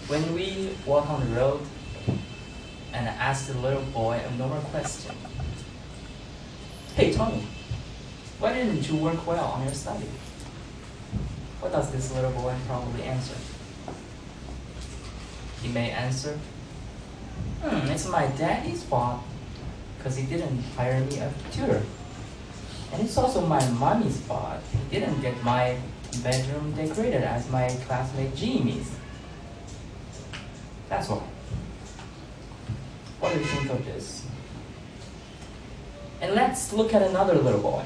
When we walk on the road and I ask the little boy a normal question, "Hey Tony, why didn't you work well on your study?" What does this little boy probably answer? He may answer, "It's my daddy's fault because he didn't hire me a tutor. And it's also my mommy's fault. He didn't get my bedroom decorated as my classmate Jimmy's." That's why. What do you think of this? And let's look at another little boy.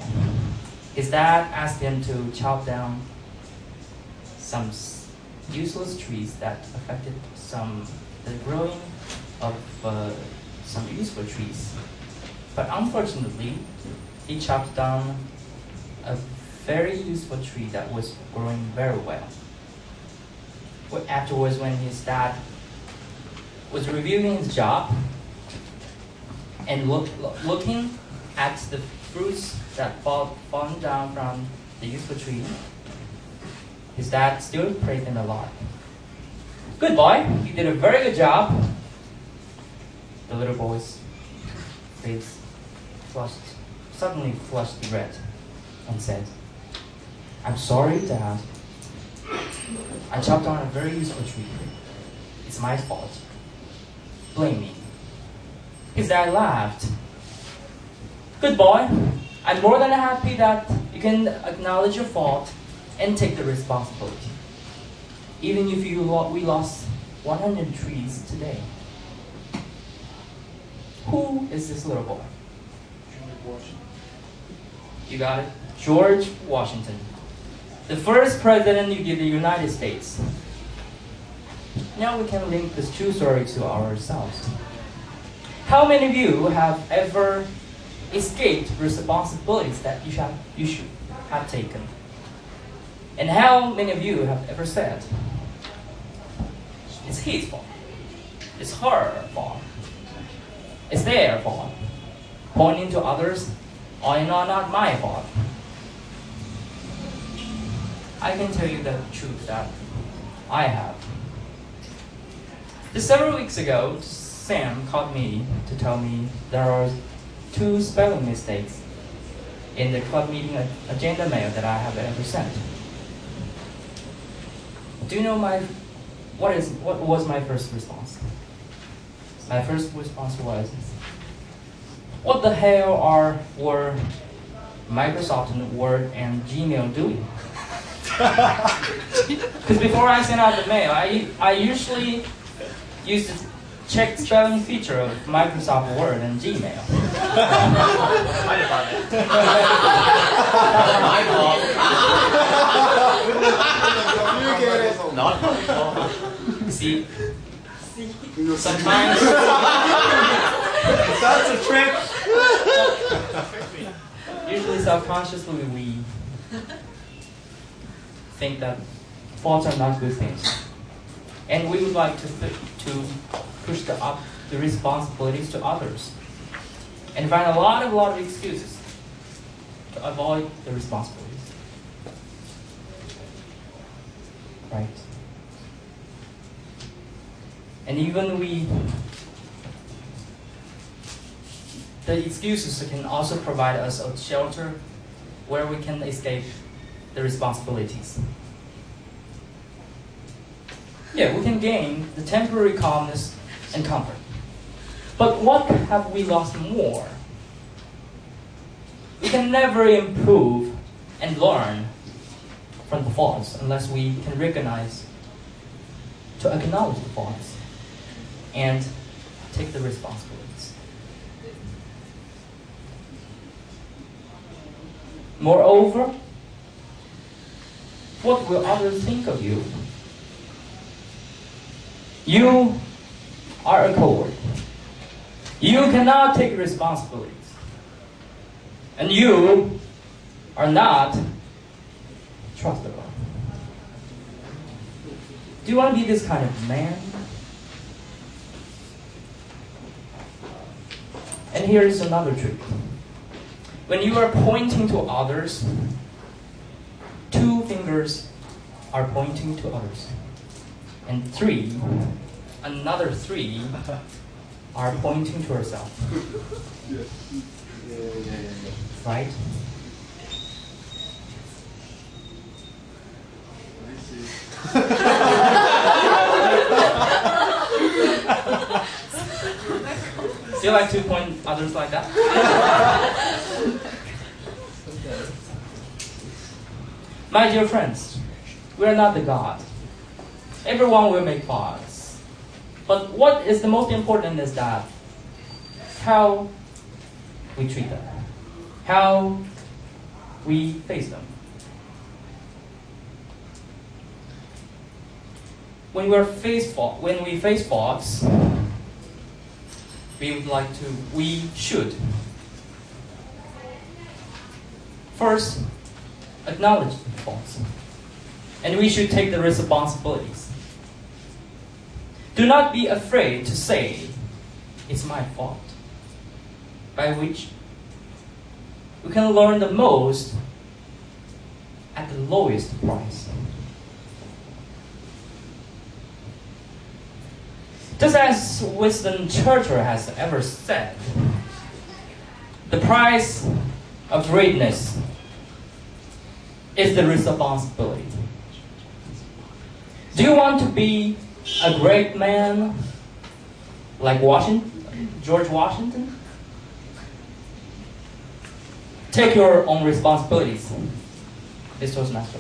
His dad asked him to chop down some useless trees that affected the growing of some useful trees. But unfortunately, he chopped down a very useful tree that was growing very well. Afterwards, when his dad was reviewing his job and looking at the fruits that fallen down from the useful tree, his dad still praised him a lot. "Good boy, you did a very good job." The little boy's face suddenly flushed red and said, "I'm sorry, Dad. I chopped down a very useful tree. It's my fault. Blame me." His dad laughed. "Good boy, I'm more than happy that you can acknowledge your fault and take the responsibility. Even if we lost 100 trees today." Who is this little boy? George Washington. You got it? George Washington. The first president of the United States. Now we can link this true story to ourselves. How many of you have ever escaped responsibilities that you should have taken? And how many of you have ever said, "It's his fault, it's her fault, it's their fault," pointing to others, "Oh, not my fault"? I can tell you the truth that I have. Just several weeks ago, Sam called me to tell me there are 2 spelling mistakes in the club meeting agenda mail that I have ever sent. Do you know what was my first response? My first response was, "What the hell were Microsoft and Word and Gmail doing?" Because before I send out the mail, I usually use the check spelling feature of Microsoft Word and Gmail. My department. You get it. Not my fault. See? Sometimes That's a trick. usually subconsciously we think that faults are not good things. And we would like to push the responsibilities to others. And find a lot of excuses to avoid the responsibilities. Right? And even the excuses can also provide us a shelter where we can escape the responsibilities. Yeah, we can gain the temporary calmness and comfort. But what have we lost more? We can never improve and learn from the faults unless we can recognize, to acknowledge the faults, and take the responsibilities. Moreover, what will others think of you? You are a coward. You cannot take responsibilities. And you are not trustable. Do you want to be this kind of man? And here is another trick. When you are pointing to others, 2 fingers are pointing to others. And another three are pointing to herself. Yeah. Right? I see. Do you like to point others like that? My dear friends, we are not the God. Everyone will make faults. But what is the most important is that how we treat them, how we face them. When we face faults, we should first acknowledge the faults, and we should take the responsibilities. Do not be afraid to say, "It's my fault," by which we can learn the most at the lowest price. Just as Winston Churchill has ever said, the price of greatness is the responsibility. Do you want to be a great man like George Washington? Take your own responsibilities. This was Master.